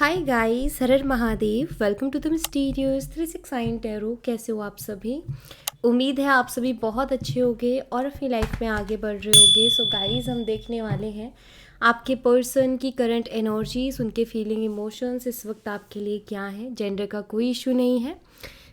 हाय guys, हर हर Mahadev. Welcome to the mysterious 369 tarot. कैसे हो आप सभी? उम्मीद है आप सभी बहुत अच्छे होंगे और अपनी लाइफ में आगे बढ़ रहे होंगे। सो गाइस, हम देखने वाले हैं आपके पर्सन की करंट एनर्जीज, उनके फीलिंग इमोशंस इस वक्त आपके लिए क्या है। जेंडर का कोई इशू नहीं है,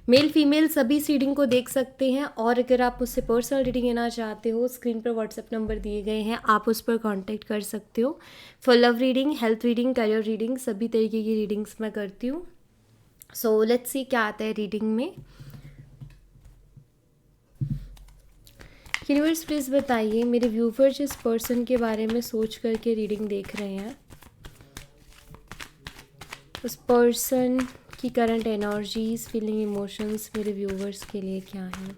मेल फीमेल सभी इस रीडिंग को देख सकते हैं। और अगर आप मुझसे पर्सनल रीडिंग लेना चाहते हो, स्क्रीन पर व्हाट्सएप नंबर दिए गए हैं, आप उस पर कांटेक्ट कर सकते हो। For love reading, health reading, career reading, सभी तरीके की रीडिंग्स मैं करती हूँ। सो लेट्स सी क्या आता है रीडिंग में। यूनिवर्स प्लीज़ बताइए, मेरे व्यूवर जिस पर्सन के बारे में सोच करके रीडिंग देख रहे हैं, उस पर्सन की करंट एनर्जीज, फीलिंग, इमोशंस मेरे व्यूवर्स के लिए क्या है।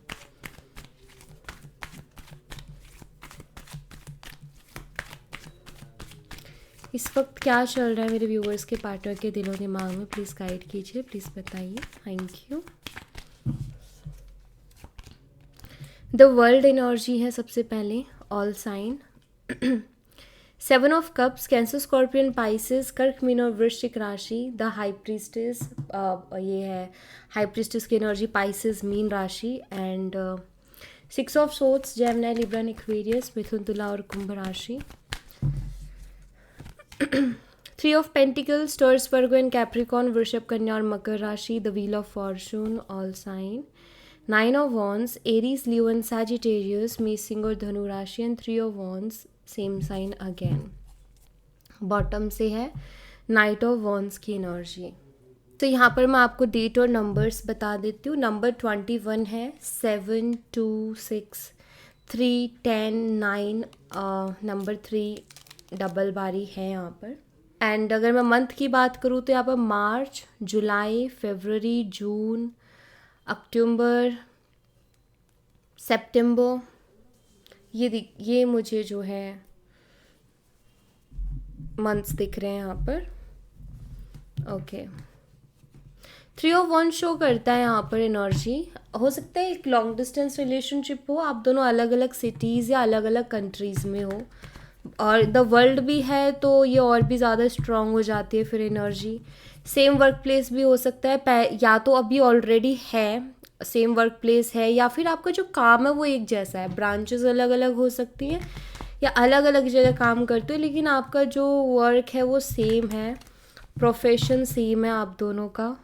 इस वक्त क्या चल रहा है मेरे व्यूवर्स के पार्टनर के दिलो दिमाग में, प्लीज़ गाइड कीजिए, प्लीज़ बताइए। Thank you. The world energy है सबसे पहले, all sign. 7 of cups, Cancer, scorpion, Pisces, कर्क, मीन और वृश्चिक राशि। द हाई प्रीस्टेस, ये है हाई प्रीस्टेस की एनर्जी, पाइसेस मीन राशि। And 6 of swords, Gemini, Libra, Aquarius, मिथुन, तुला और कुंभ राशि। 3 of pentacles, Taurus, Virgo and Capricorn, वृषभ, कन्या और मकर राशि। The wheel of Fortune, all sign. 9 of wands, Aries, Leo and Sagittarius, मेष, सिंह और धनु राशि। And 3 of wands, same sign again. Bottom से है नाइट ऑफ वॉन्ड्स की एनर्जी। तो यहाँ पर मैं आपको डेट और नंबर्स बता देती हूँ। नंबर 21 है, 7, 2, 6, 3, 10, 9, नंबर 3 डबल बारी है यहाँ पर। एंड अगर मैं मंथ की बात करूँ तो यहाँ पर मार्च, जुलाई, फरवरी, जून, अक्टूबर, सितंबर, ये मुझे जो है मंथ्स दिख रहे हैं यहाँ पर। ओके, 3 ऑफ वन शो करता है यहाँ पर एनर्जी। हो सकता है एक लॉन्ग डिस्टेंस रिलेशनशिप हो, आप दोनों अलग अलग सिटीज़ या अलग अलग कंट्रीज़ में हो। और द वर्ल्ड भी है तो ये और भी ज़्यादा स्ट्रांग हो जाती है फिर एनर्जी। सेम वर्क प्लेस भी हो सकता है, या तो अभी ऑलरेडी है, सेम वर्क प्लेस है, या फिर आपका जो काम है वो एक जैसा है। ब्रांचेस अलग अलग हो सकती हैं या अलग अलग जगह काम करते हो, लेकिन आपका जो वर्क है वो सेम है, प्रोफेशन सेम है आप दोनों का।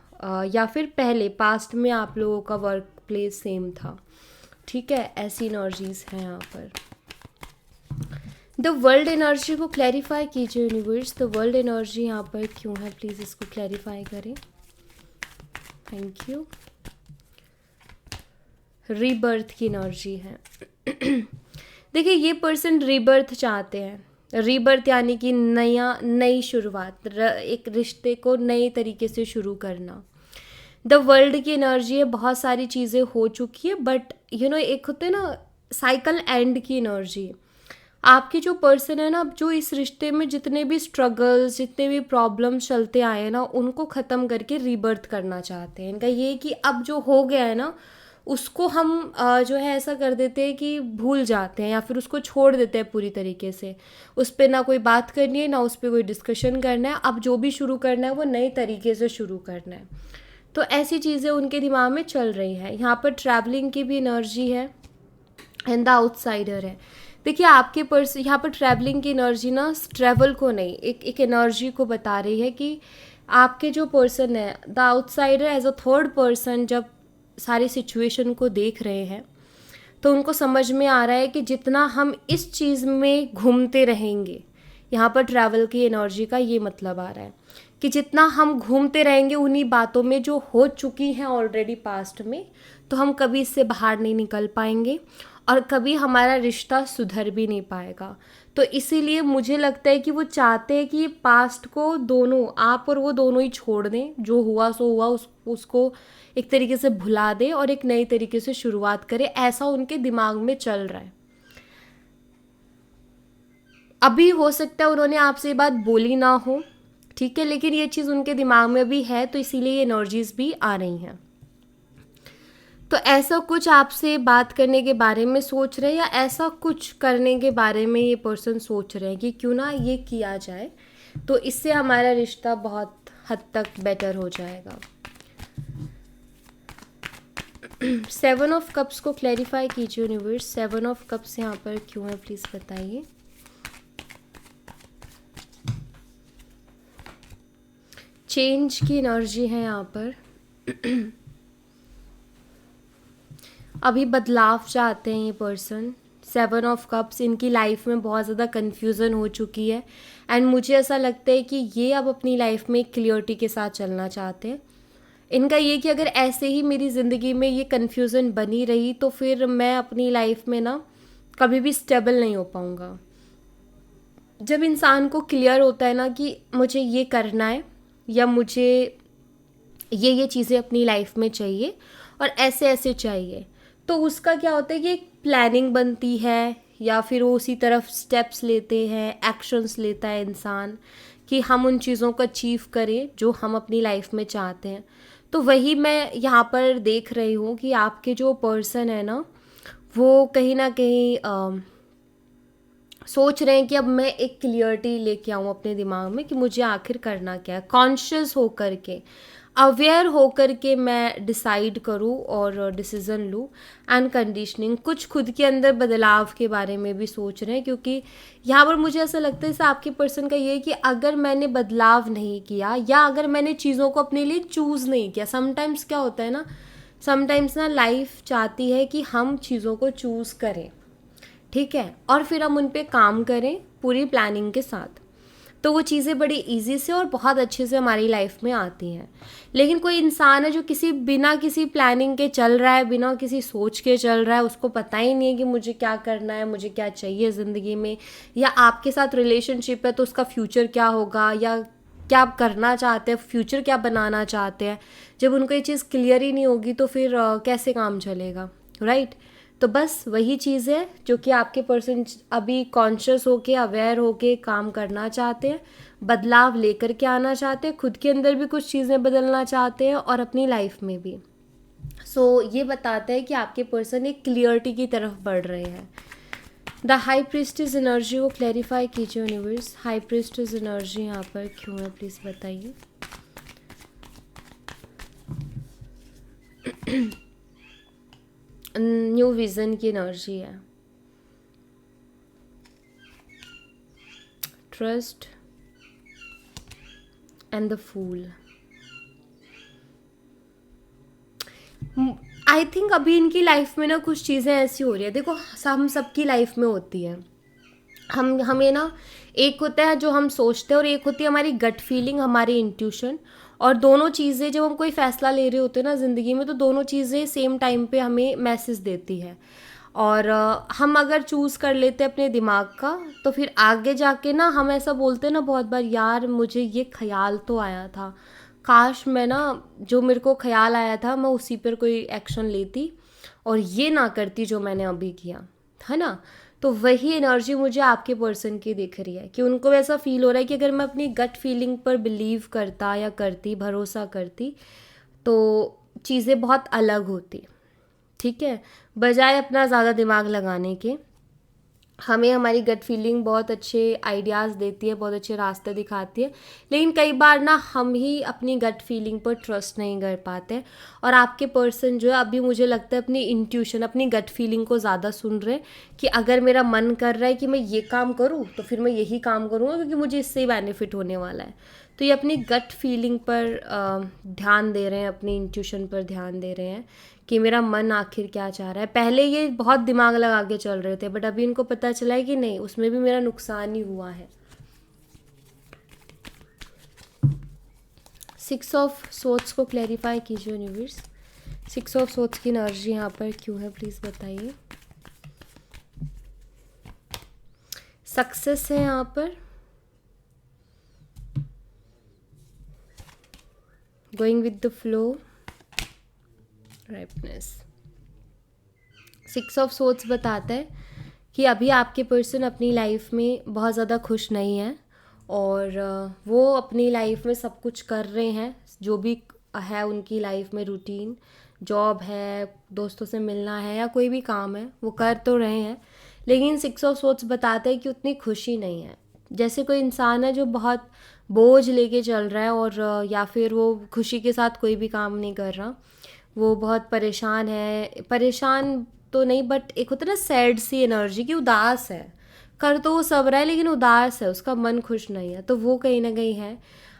या फिर पहले पास्ट में आप लोगों का वर्क प्लेस सेम था। ठीक है, ऐसी एनर्जीज हैं यहाँ पर। द वर्ल्ड एनर्जी को क्लैरिफाई कीजिए यूनिवर्स। द वर्ल्ड एनर्जी यहाँ पर क्यों है, प्लीज़ इसको क्लैरिफाई करें। Thank you. रीबर्थ की एनर्जी है। देखिए, ये पर्सन रीबर्थ चाहते हैं। रीबर्थ यानी कि नई शुरुआत, एक रिश्ते को नए तरीके से शुरू करना। द वर्ल्ड की एनर्जी है, बहुत सारी चीज़ें हो चुकी है, बट एक होते हैं ना साइकिल एंड की एनर्जी। आपके जो पर्सन है ना, जो इस रिश्ते में जितने भी स्ट्रगल्स, जितने भी प्रॉब्लम्स चलते आए हैं ना, उनको ख़त्म करके रीबर्थ करना चाहते हैं। इनका ये कि अब जो हो गया है ना, उसको हम जो है ऐसा कर देते हैं कि भूल जाते हैं या फिर उसको छोड़ देते हैं पूरी तरीके से। उस पर ना कोई बात करनी है, ना उस पर कोई डिस्कशन करना है। अब जो भी शुरू करना है वो नए तरीके से शुरू करना है। तो ऐसी चीज़ें उनके दिमाग में चल रही हैं। यहाँ पर ट्रैवलिंग की भी एनर्जी है एंड द आउटसाइडर है। देखिए, आपके पर्सन यहाँ पर ट्रैवलिंग की एनर्जी ना ट्रैवल को नहीं, एक एनर्जी को बता रही है कि आपके जो पर्सन है, the outsider as a third person, जब सारी सिचुएशन को देख रहे हैं तो उनको समझ में आ रहा है कि जितना हम इस चीज़ में घूमते रहेंगे, यहाँ पर ट्रैवल की एनर्जी का ये मतलब आ रहा है कि जितना हम घूमते रहेंगे उन्हीं बातों में जो हो चुकी हैं ऑलरेडी पास्ट में, तो हम कभी इससे बाहर नहीं निकल पाएंगे और कभी हमारा रिश्ता सुधर भी नहीं पाएगा। तो इसीलिए मुझे लगता है कि वो चाहते हैं कि पास्ट को दोनों, आप और वो दोनों ही छोड़ दें। जो हुआ सो हुआ, उसको एक तरीके से भुला दें और एक नई तरीके से शुरुआत करें। ऐसा उनके दिमाग में चल रहा है। अभी हो सकता है उन्होंने आपसे ये बात बोली ना हो, ठीक है, लेकिन ये चीज़ उनके दिमाग में भी है, तो इसीलिए ये एनर्जीज भी आ रही हैं। तो ऐसा कुछ आपसे बात करने के बारे में सोच रहे हैं, या ऐसा कुछ करने के बारे में ये पर्सन सोच रहे हैं कि क्यों ना ये किया जाए, तो इससे हमारा रिश्ता बहुत हद तक बेटर हो जाएगा। 7 ऑफ कप्स को क्लैरिफाई कीजिए यूनिवर्स। 7 ऑफ कप्स यहाँ पर क्यों है, प्लीज़ बताइए। चेंज की एनर्जी है यहाँ पर। अभी बदलाव चाहते हैं ये पर्सन। 7 ऑफ कप्स, इनकी लाइफ में बहुत ज़्यादा कन्फ्यूज़न हो चुकी है एंड मुझे ऐसा लगता है कि ये अब अपनी लाइफ में क्लियरिटी के साथ चलना चाहते हैं। इनका ये कि अगर ऐसे ही मेरी ज़िंदगी में ये कन्फ्यूज़न बनी रही तो फिर मैं अपनी लाइफ में ना कभी भी स्टेबल नहीं हो पाऊँगा। जब इंसान को क्लियर होता है ना कि मुझे ये करना है या मुझे ये चीज़ें अपनी लाइफ में चाहिए और ऐसे ऐसे चाहिए, तो उसका क्या होता है कि एक प्लानिंग बनती है या फिर वो उसी तरफ स्टेप्स लेते हैं, एक्शंस लेता है इंसान कि हम उन चीज़ों को अचीव करें जो हम अपनी लाइफ में चाहते हैं। तो वही मैं यहाँ पर देख रही हूँ कि आपके जो पर्सन है ना वो कहीं ना कहीं सोच रहे हैं कि अब मैं एक क्लियरिटी लेके आऊँ अपने दिमाग में कि मुझे आखिर करना क्या है। कॉन्शियस होकर के, अवेयर होकर के मैं डिसाइड करूँ और डिसीज़न लूँ। एंड कंडीशनिंग, कुछ खुद के अंदर बदलाव के बारे में भी सोच रहे हैं, क्योंकि यहाँ पर मुझे ऐसा लगता है आपके पर्सन का ये है कि अगर मैंने बदलाव नहीं किया या अगर मैंने चीज़ों को अपने लिए चूज़ नहीं किया। समटाइम्स क्या होता है ना, समटाइम्स ना लाइफ चाहती है कि हम चीज़ों को चूज़ करें, ठीक है, और फिर हम उन पे काम करें पूरी प्लानिंग के साथ, तो वो चीज़ें बड़ी इजी से और बहुत अच्छे से हमारी लाइफ में आती हैं। लेकिन कोई इंसान है जो बिना किसी प्लानिंग के चल रहा है, बिना किसी सोच के चल रहा है, उसको पता ही नहीं है कि मुझे क्या करना है, मुझे क्या चाहिए ज़िंदगी में, या आपके साथ रिलेशनशिप है तो उसका फ्यूचर क्या होगा या क्या करना चाहते हैं, फ्यूचर क्या बनाना चाहते हैं। जब उनको ये चीज़ क्लियर ही नहीं होगी तो फिर कैसे काम चलेगा, राइट। तो बस वही चीज़ है जो कि आपके पर्सन अभी कॉन्शियस होके, अवेयर होके काम करना चाहते हैं, बदलाव लेकर के आना चाहते हैं, खुद के अंदर भी कुछ चीज़ें बदलना चाहते हैं और अपनी लाइफ में भी। सो ये बताता है कि आपके पर्सन एक क्लियरिटी की तरफ बढ़ रहे हैं। द हाई प्रीस्टेस एनर्जी को क्लैरिफाई कीजिए यूनिवर्स। हाई प्रीस्टेस एनर्जी यहाँ पर क्यों है, प्लीज़ बताइए। न्यू विजन की एनर्जी है। Trust and the fool. I think अभी इनकी लाइफ में ना कुछ चीज़ें ऐसी हो रही है, देखो हम सबकी लाइफ में होती है। हमें ना एक होता है जो हम सोचते हैं और एक होती है हमारी गट फीलिंग, हमारी इंट्यूशन। और दोनों चीज़ें जब हम कोई फ़ैसला ले रहे होते हैं ना ज़िंदगी में, तो दोनों चीज़ें सेम टाइम पे हमें मैसेज देती है। और हम अगर चूज़ कर लेते हैं अपने दिमाग का, तो फिर आगे जाके ना हम ऐसा बोलते हैं ना बहुत बार, यार मुझे ये ख्याल तो आया था, काश मैं ना जो मेरे को ख्याल आया था मैं उसी पर कोई एक्शन लेती और ये ना करती जो मैंने अभी किया, है ना। तो वही एनर्जी मुझे आपके पर्सन की दिख रही है कि उनको ऐसा फील हो रहा है कि अगर मैं अपनी गट फीलिंग पर बिलीव करता या करती, भरोसा करती, तो चीज़ें बहुत अलग होती, ठीक है। बजाय अपना ज़्यादा दिमाग लगाने के, हमें हमारी गट फीलिंग बहुत अच्छे आइडियाज़ देती है, बहुत अच्छे रास्ते दिखाती है, लेकिन कई बार ना हम ही अपनी गट फीलिंग पर ट्रस्ट नहीं कर पाते। और आपके पर्सन जो है अभी मुझे लगता है अपनी इंट्यूशन, अपनी गट फीलिंग को ज़्यादा सुन रहे हैं कि अगर मेरा मन कर रहा है कि मैं ये काम करूँ तो फिर मैं यही काम करूँगा क्योंकि मुझे इससे ही बेनिफिट होने वाला है। तो ये अपनी गट फीलिंग पर ध्यान दे रहे हैं, अपनी इंट्यूशन पर ध्यान दे रहे हैं कि मेरा मन आखिर क्या चाह रहा है। पहले ये बहुत दिमाग लगा के चल रहे थे, बट अभी इनको पता चला है कि नहीं, उसमें भी मेरा नुकसान ही हुआ है। 6 ऑफ सोर्ड्स को क्लैरिफाई कीजिए यूनिवर्स। 6 ऑफ सोर्ड्स की एनर्जी यहाँ पर क्यों है, प्लीज़ बताइए। सक्सेस है यहाँ पर, going with the flow, ripeness. 6 of swords बताता है कि अभी आपके पर्सन अपनी लाइफ में बहुत ज़्यादा खुश नहीं है और वो अपनी लाइफ में सब कुछ कर रहे हैं जो भी है उनकी लाइफ में, रूटीन, जॉब है, दोस्तों से मिलना है या कोई भी काम है वो कर तो रहे हैं, लेकिन 6 ऑफ सोर्ड्स बताता है कि उतनी खुशी नहीं है। जैसे कोई इंसान है जो बहुत बोझ लेके चल रहा है, और या फिर वो खुशी के साथ कोई भी काम नहीं कर रहा, वो बहुत परेशान है, परेशान तो नहीं बट एक होता है ना सैड सी एनर्जी की, उदास है, कर तो वो सब रहा है लेकिन उदास है, उसका मन खुश नहीं है, तो वो कहीं ना कहीं है।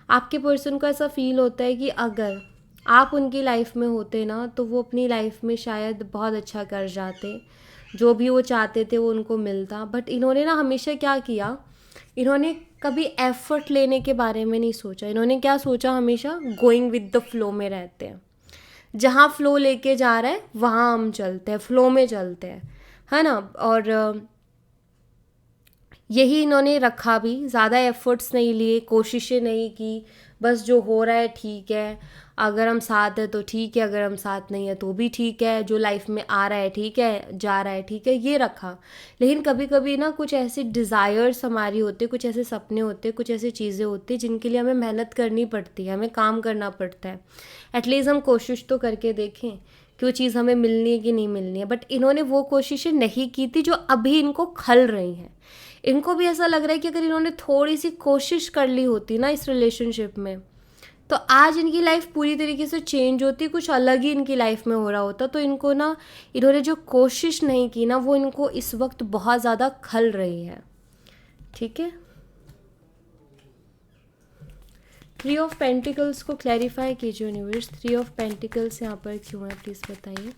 आपके पर्सन को ऐसा फील होता है कि अगर आप उनकी लाइफ में होते ना तो वो अपनी लाइफ में शायद बहुत अच्छा कर जाते, जो भी वो चाहते थे वो उनको मिलता, बट इन्होंने ना हमेशा क्या किया, इन्होंने कभी एफर्ट लेने के बारे में नहीं सोचा, इन्होंने क्या सोचा, हमेशा गोइंग विद द फ्लो में रहते हैं, जहाँ फ्लो लेके जा रहा है वहाँ हम चलते हैं, फ्लो में चलते हैं, है ना। और यही इन्होंने रखा भी, ज़्यादा एफर्ट्स नहीं लिए, कोशिशें नहीं की, बस जो हो रहा है ठीक है, अगर हम साथ हैं तो ठीक है, अगर हम साथ नहीं है तो भी ठीक है, जो लाइफ में आ रहा है ठीक है, जा रहा है ठीक है, ये रखा। लेकिन कभी कभी ना कुछ ऐसे डिज़ायर्स हमारी होते, कुछ ऐसे सपने होते, कुछ ऐसी चीज़ें होती जिनके लिए हमें मेहनत करनी पड़ती है, हमें काम करना पड़ता है, एटलीस्ट हम कोशिश तो करके देखें कि वो चीज़ हमें मिलनी है कि नहीं मिलनी है। बट इन्होंने वो कोशिशें नहीं की थी जो अभी इनको खल रही हैं। इनको भी ऐसा लग रहा है कि अगर इन्होंने थोड़ी सी कोशिश कर ली होती ना इस रिलेशनशिप में, तो आज इनकी लाइफ पूरी तरीके से चेंज होती, कुछ अलग ही इनकी लाइफ में हो रहा होता। तो इनको ना, इन्होंने जो कोशिश नहीं की ना, वो इनको इस वक्त बहुत ज़्यादा खल रही है। ठीक है, थ्री ऑफ पेंटिकल्स को क्लैरिफाई कीजिए यूनिवर्स, थ्री ऑफ पेंटिकल्स यहाँ पर क्यों है, प्लीज़ बताइए।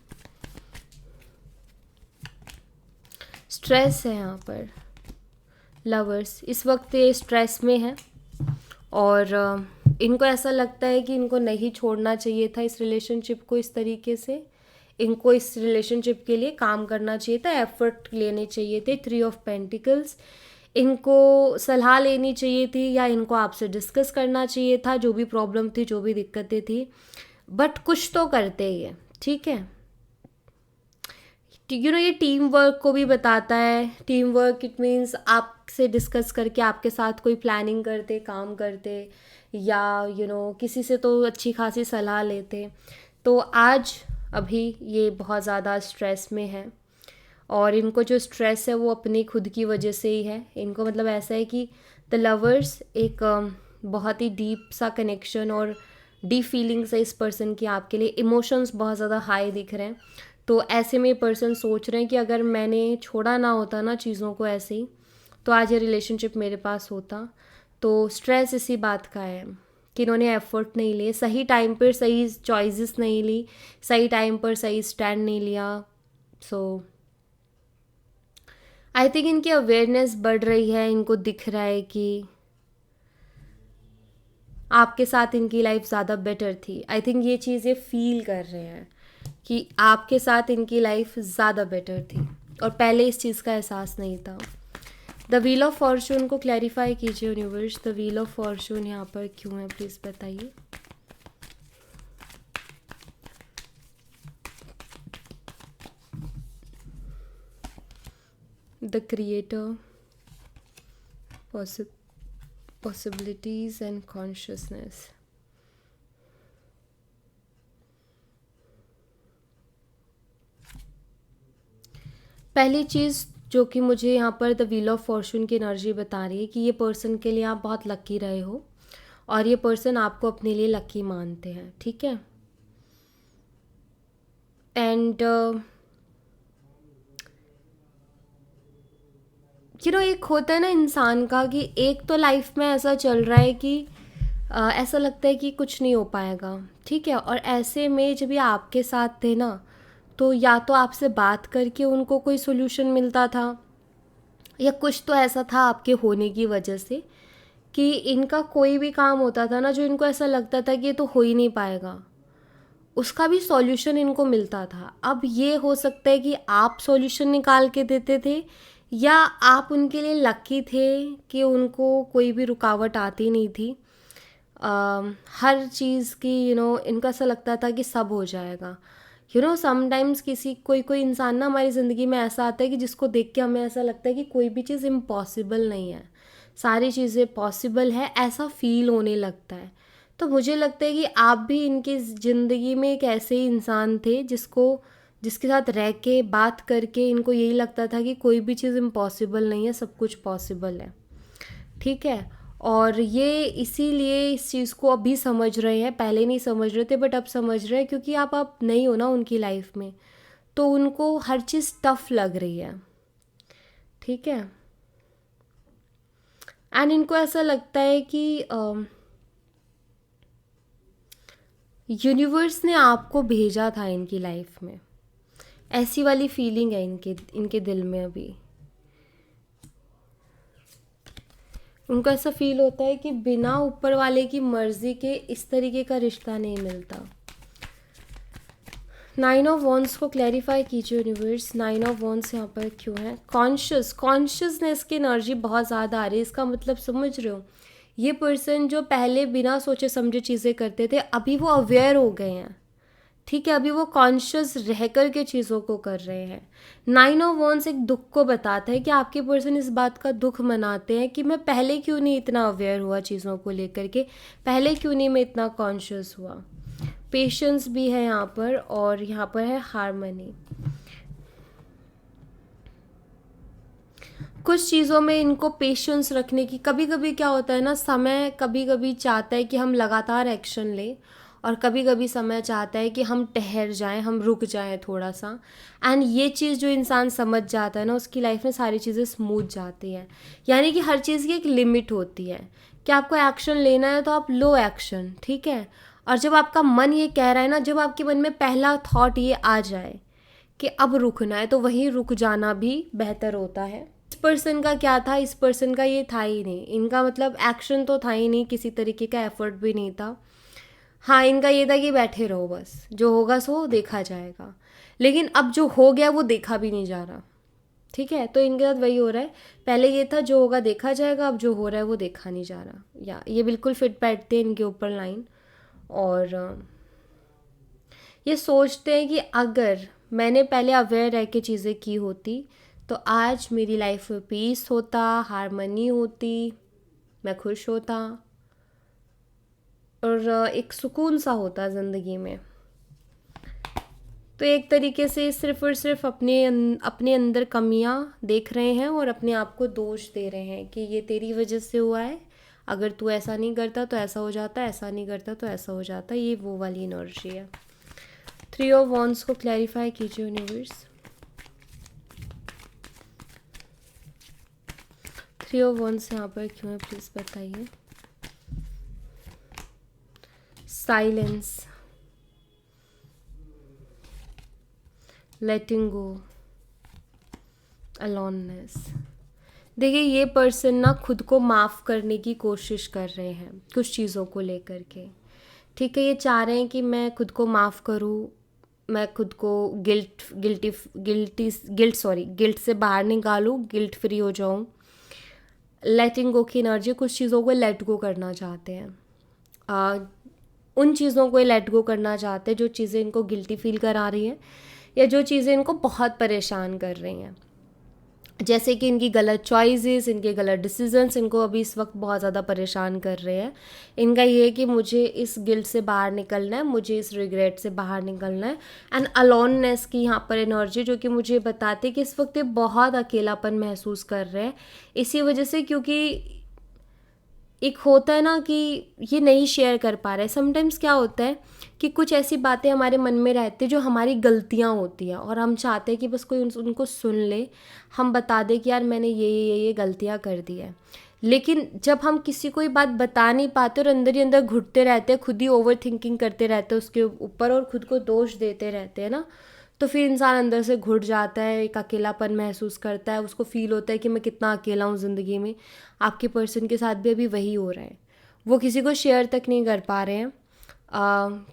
स्ट्रेस है यहाँ पर, लवर्स इस वक्त ये स्ट्रेस में है, और इनको ऐसा लगता है कि इनको नहीं छोड़ना चाहिए था इस रिलेशनशिप को इस तरीके से, इनको इस रिलेशनशिप के लिए काम करना चाहिए था, एफर्ट लेने चाहिए थे। थ्री ऑफ पेंटिकल्स, इनको सलाह लेनी चाहिए थी, या इनको आपसे डिस्कस करना चाहिए था, जो भी प्रॉब्लम थी, जो भी दिक्कतें थी, बट कुछ तो करते ही है। ठीक है, ये टीम वर्क को भी बताता है। टीम वर्क इट मीन्स आपसे डिस्कस करके आपके साथ कोई प्लानिंग करते, काम करते, या किसी से तो अच्छी खासी सलाह लेते। तो आज अभी ये बहुत ज़्यादा स्ट्रेस में है, और इनको जो स्ट्रेस है वो अपनी खुद की वजह से ही है। इनको मतलब ऐसा है कि द लवर्स एक बहुत ही डीप सा कनेक्शन और डीप फीलिंग्स है इस पर्सन की आपके लिए, इमोशंस बहुत ज़्यादा हाई दिख रहे हैं। तो ऐसे में पर्सन सोच रहे हैं कि अगर मैंने छोड़ा ना होता ना चीज़ों को ऐसे ही, तो आज ये रिलेशनशिप मेरे पास होता। तो स्ट्रेस इसी बात का है कि इन्होंने एफर्ट नहीं लिए, सही टाइम पर सही चॉइसेस नहीं ली, सही टाइम पर सही स्टैंड नहीं लिया। सो आई थिंक इनकी अवेयरनेस बढ़ रही है, इनको दिख रहा है कि आपके साथ इनकी लाइफ ज़्यादा बेटर थी। आई थिंक ये चीज़ें फील कर रहे हैं कि आपके साथ इनकी लाइफ ज़्यादा बेटर थी, और पहले इस चीज़ का एहसास नहीं था। द व्हील ऑफ फॉर्चून को क्लैरिफाई कीजिए universe, the wheel of Fortune यहाँ पर क्यों है, प्लीज़ बताइए। The creator, possibilities and consciousness। पहली चीज़ जो कि मुझे यहाँ पर द व्हील ऑफ फॉर्चून की एनर्जी बता रही है कि ये पर्सन के लिए आप बहुत लकी रहे हो, और ये पर्सन आपको अपने लिए लकी मानते हैं। ठीक है, एंड एक होता है ना इंसान का कि एक तो लाइफ में ऐसा चल रहा है कि ऐसा लगता है कि कुछ नहीं हो पाएगा। ठीक है, और ऐसे में जब ये आपके साथ थे ना, तो या तो आपसे बात करके उनको कोई सोल्यूशन मिलता था, या कुछ तो ऐसा था आपके होने की वजह से कि इनका कोई भी काम होता था ना, जो इनको ऐसा लगता था कि ये तो हो ही नहीं पाएगा, उसका भी सॉल्यूशन इनको मिलता था। अब ये हो सकता है कि आप सॉल्यूशन निकाल के देते थे, या आप उनके लिए लकी थे कि उनको कोई भी रुकावट आती नहीं थी। हर चीज़ की इनको ऐसा लगता था कि सब हो जाएगा। समटाइम्स कोई इंसान ना हमारी ज़िंदगी में ऐसा आता है कि जिसको देख के हमें ऐसा लगता है कि कोई भी चीज़ इम्पॉसिबल नहीं है, सारी चीज़ें पॉसिबल है, ऐसा फील होने लगता है। तो मुझे लगता है कि आप भी इनकी ज़िंदगी में एक ऐसे ही इंसान थे जिसके साथ रह के बात करके इनको यही लगता था कि कोई भी चीज़ इम्पॉसिबल नहीं है, सब कुछ पॉसिबल है। ठीक है, और ये इसीलिए इस चीज़ को अभी समझ रहे हैं, पहले नहीं समझ रहे थे बट अब समझ रहे हैं, क्योंकि आप नहीं हो ना उनकी लाइफ में, तो उनको हर चीज़ टफ लग रही है, ठीक है। एंड इनको ऐसा लगता है कि यूनिवर्स ने आपको भेजा था इनकी लाइफ में, ऐसी वाली फीलिंग है इनके इनके दिल में अभी। उनको ऐसा फील होता है कि बिना ऊपर वाले की मर्जी के इस तरीके का रिश्ता नहीं मिलता। 9 ऑफ वॉन्ड्स को क्लैरिफाई कीजिए यूनिवर्स, 9 ऑफ वॉन्ड्स यहाँ पर क्यों है? कॉन्शियसनेस की एनर्जी बहुत ज़्यादा आ रही है। इसका मतलब समझ रहे हो, ये पर्सन जो पहले बिना सोचे समझे चीज़ें करते थे, अभी वो अवेयर हो गए हैं, ठीक है। अभी वो कॉन्शियस रह कर के चीज़ों को कर रहे हैं। 9 ऑफ वॉन्ड्स एक दुख को बताता है कि आपके पर्सन इस बात का दुख मनाते हैं कि मैं पहले क्यों नहीं इतना अवेयर हुआ चीज़ों को लेकर के, पहले क्यों नहीं मैं इतना कॉन्शियस हुआ। पेशेंस भी है यहाँ पर, और यहाँ पर है हार्मनी। कुछ चीज़ों में इनको पेशेंस रखने की, कभी कभी क्या होता है ना, समय कभी कभी चाहता है कि हम लगातार एक्शन लें, और कभी कभी समय चाहता है कि हम ठहर जाएं, हम रुक जाएं थोड़ा सा। एंड ये चीज़ जो इंसान समझ जाता है ना, उसकी लाइफ में सारी चीज़ें स्मूथ जाती हैं। यानी कि हर चीज़ की एक लिमिट होती है कि आपको एक्शन लेना है तो आप लो एक्शन, ठीक है। और जब आपका मन ये कह रहा है ना, जब आपके मन में पहला थॉट ये आ जाए कि अब रुकना है, तो वहीं रुक जाना भी बेहतर होता है। इस पर्सन का क्या था, इस पर्सन का ये था ही नहीं, इनका मतलब एक्शन तो था ही नहीं, किसी तरीके का एफर्ट भी नहीं था। हाँ, इनका ये था कि बैठे रहो, बस जो होगा सो देखा जाएगा। लेकिन अब जो हो गया वो देखा भी नहीं जा रहा, ठीक है। तो इनके साथ वही हो रहा है, पहले ये था जो होगा देखा जाएगा, अब जो हो रहा है वो देखा नहीं जा रहा। या ये बिल्कुल फिट बैठते हैं इनके ऊपर लाइन। और ये सोचते हैं कि अगर मैंने पहले अवेयर रह के चीज़ें की होती तो आज मेरी लाइफ में पीस होता, हारमनी होती, मैं खुश होता, और एक सुकून सा होता ज़िंदगी में। तो एक तरीके से सिर्फ और सिर्फ अपने अंदर कमियां देख रहे हैं और अपने आप को दोष दे रहे हैं कि ये तेरी वजह से हुआ है, अगर तू ऐसा नहीं करता तो ऐसा हो जाता, ऐसा नहीं करता तो ऐसा हो जाता। ये वो वाली एनर्जी है। 3 ऑफ वॉन्ड्स को क्लैरिफाई कीजिए यूनिवर्स। 3 ऑफ वॉन्ड्स यहाँ पर क्यों है, प्लीज़ बताइए। साइलेंस, लेटिंग गो, अलोननेस। देखिए, ये पर्सन ना खुद को माफ़ करने की कोशिश कर रहे हैं कुछ चीज़ों को लेकर के, ठीक है। ये चाह रहे हैं कि मैं खुद को माफ़ करूँ, मैं खुद को गिल्ट से बाहर निकालूँ, गिल्ट फ्री हो जाऊँ। लेटिंग गो की एनर्जी, कुछ चीज़ों को लेट गो करना चाहते हैं। उन चीज़ों को लेट गो करना चाहते हैं जो चीज़ें इनको गिल्टी फील करा रही हैं, या जो चीज़ें इनको बहुत परेशान कर रही हैं, जैसे कि इनकी गलत चॉइसेस, इनके गलत डिसीजंस इनको अभी इस वक्त बहुत ज़्यादा परेशान कर रहे हैं। इनका ये है कि मुझे इस गिल्ट से बाहर निकलना है, मुझे इस रिग्रेट से बाहर निकलना है। एंड अलोननेस की यहाँ पर एनर्जी जो कि मुझे बताती है कि इस वक्त ये बहुत अकेलापन महसूस कर रहे हैं, इसी वजह से, क्योंकि एक होता है ना कि ये नहीं शेयर कर पा रहे। समटाइम्स क्या होता है कि कुछ ऐसी बातें हमारे मन में रहती है जो हमारी गलतियाँ होती हैं, और हम चाहते हैं कि बस कोई उनको सुन ले, हम बता दें कि यार मैंने ये गलतियाँ कर दी है। लेकिन जब हम किसी को ये बात बता नहीं पाते और अंदर ही अंदर घुटते रहते हैं, खुद ही ओवर थिंकिंग करते रहते हैं उसके ऊपर, और खुद को दोष देते रहते हैं ना, तो फिर इंसान अंदर से घुट जाता है, एक अकेलापन महसूस करता है, उसको फील होता है कि मैं कितना अकेला हूँ ज़िंदगी में। आपके पर्सन के साथ भी अभी वही हो रहा है, वो किसी को शेयर तक नहीं कर पा रहे हैं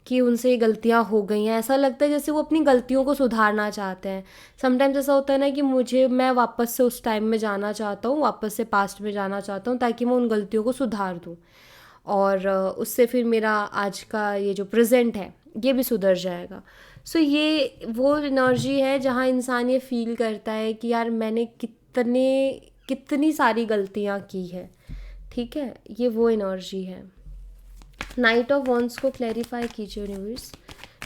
कि उनसे ये गलतियाँ हो गई हैं। ऐसा लगता है जैसे वो अपनी गलतियों को सुधारना चाहते हैं। समटाइम्स ऐसा होता है ना कि मैं वापस से उस टाइम में जाना चाहता हूँ, वापस से पास्ट में जाना चाहता हूँ, ताकि मैं उन गलतियों को सुधार दूँ, और उससे फिर मेरा आज का ये जो प्रेजेंट है ये भी सुधर जाएगा। सो ये वो एनर्जी है जहाँ इंसान ये फील करता है कि यार मैंने कितनी सारी गलतियाँ की है, ठीक है। ये वो एनर्जी है। नाइट ऑफ वॉन्ड्स को क्लैरिफाई कीजिए यूनिवर्स।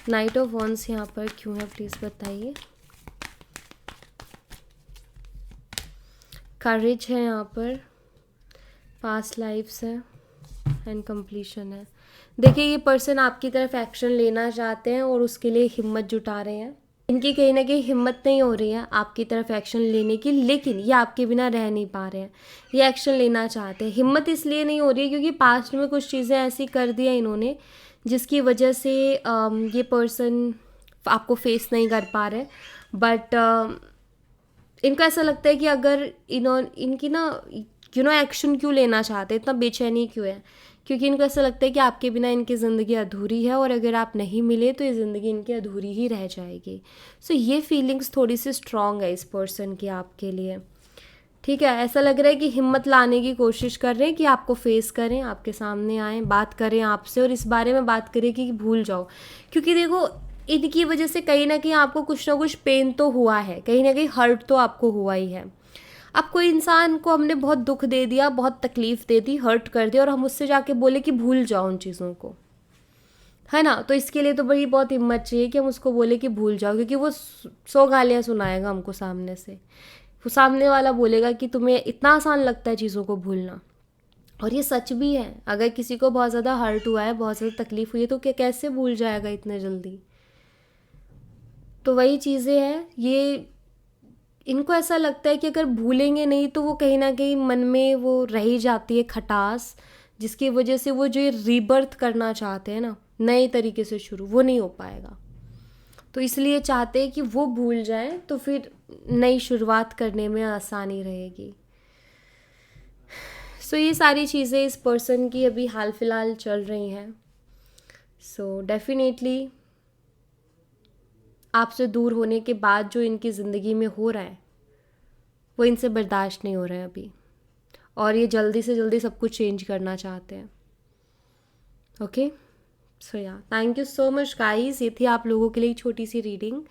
नाइट ऑफ वॉन्ड्स यहाँ पर क्यों है, प्लीज़ बताइए। करेज है यहाँ पर, पास्ट लाइफ्स है एंड कंप्लीशन है। देखिए ये पर्सन आपकी तरफ एक्शन लेना चाहते हैं और उसके लिए हिम्मत जुटा रहे हैं। इनकी कहीं ना कहीं हिम्मत नहीं हो रही है आपकी तरफ एक्शन लेने की, लेकिन ये आपके बिना रह नहीं पा रहे हैं। ये एक्शन लेना चाहते हैं, हिम्मत इसलिए नहीं हो रही है क्योंकि पास्ट में कुछ चीज़ें ऐसी कर दिया इन्होंने जिसकी वजह से ये पर्सन आपको फेस नहीं कर पा रहे। बट इनको ऐसा लगता है कि अगर इनकी ना एक्शन क्यों लेना चाहते हैं, इतना बेचैनी क्यों है, क्योंकि इनको ऐसा लगता है कि आपके बिना इनकी ज़िंदगी अधूरी है और अगर आप नहीं मिले तो ये ज़िंदगी इनकी अधूरी ही रह जाएगी। सो ये फीलिंग्स थोड़ी सी स्ट्रॉन्ग है इस पर्सन की आपके लिए। ठीक है, ऐसा लग रहा है कि हिम्मत लाने की कोशिश कर रहे हैं कि आपको फेस करें, आपके सामने आएँ, बात करें आपसे और इस बारे में बात करें कि भूल जाओ। क्योंकि देखो इनकी वजह से कहीं ना कहीं आपको कुछ ना कुछ पेन तो हुआ है, कहीं ना कहीं हर्ट तो आपको हुआ ही है। अब कोई इंसान को हमने बहुत दुख दे दिया, बहुत तकलीफ़ दे दी, हर्ट कर दिया और हम उससे जाके बोले कि भूल जाओ उन चीज़ों को, है ना। तो इसके लिए तो बड़ी बहुत हिम्मत चाहिए कि हम उसको बोले कि भूल जाओ, क्योंकि वो 100 गालियाँ सुनाएगा हमको सामने से। वो सामने वाला बोलेगा कि तुम्हें इतना आसान लगता है चीज़ों को भूलना, और ये सच भी है। अगर किसी को बहुत ज़्यादा हर्ट हुआ है, बहुत ज़्यादा तकलीफ़ हुई है तो क्या कैसे भूल जाएगा इतने जल्दी। तो वही चीज़ें हैं, ये इनको ऐसा लगता है कि अगर भूलेंगे नहीं तो वो कहीं ना कहीं मन में वो रह ही जाती है खटास, जिसकी वजह से वो जो ये रीबर्थ करना चाहते हैं ना, नए तरीके से शुरू, वो नहीं हो पाएगा। तो इसलिए चाहते हैं कि वो भूल जाएं तो फिर नई शुरुआत करने में आसानी रहेगी। सो ये सारी चीज़ें इस पर्सन की अभी हाल फिलहाल चल रही हैं। सो डेफिनेटली आपसे दूर होने के बाद जो इनकी ज़िंदगी में हो रहा है वो इनसे बर्दाश्त नहीं हो रहा है अभी, और ये जल्दी से जल्दी सब कुछ चेंज करना चाहते हैं। ओके, सो या thank you so much guys, ये थी आप लोगों के लिए छोटी सी रीडिंग।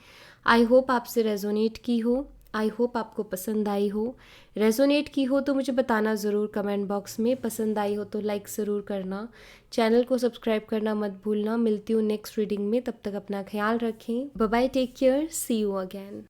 आई होप आपसे रेजोनेट की हो, आई होप आपको पसंद आई हो। रेजोनेट की हो तो मुझे बताना ज़रूर कमेंट बॉक्स में, पसंद आई हो तो लाइक ज़रूर करना, चैनल को सब्सक्राइब करना मत भूलना। मिलती हूँ नेक्स्ट रीडिंग में, तब तक अपना ख्याल रखें। Bye bye, take care, see you again.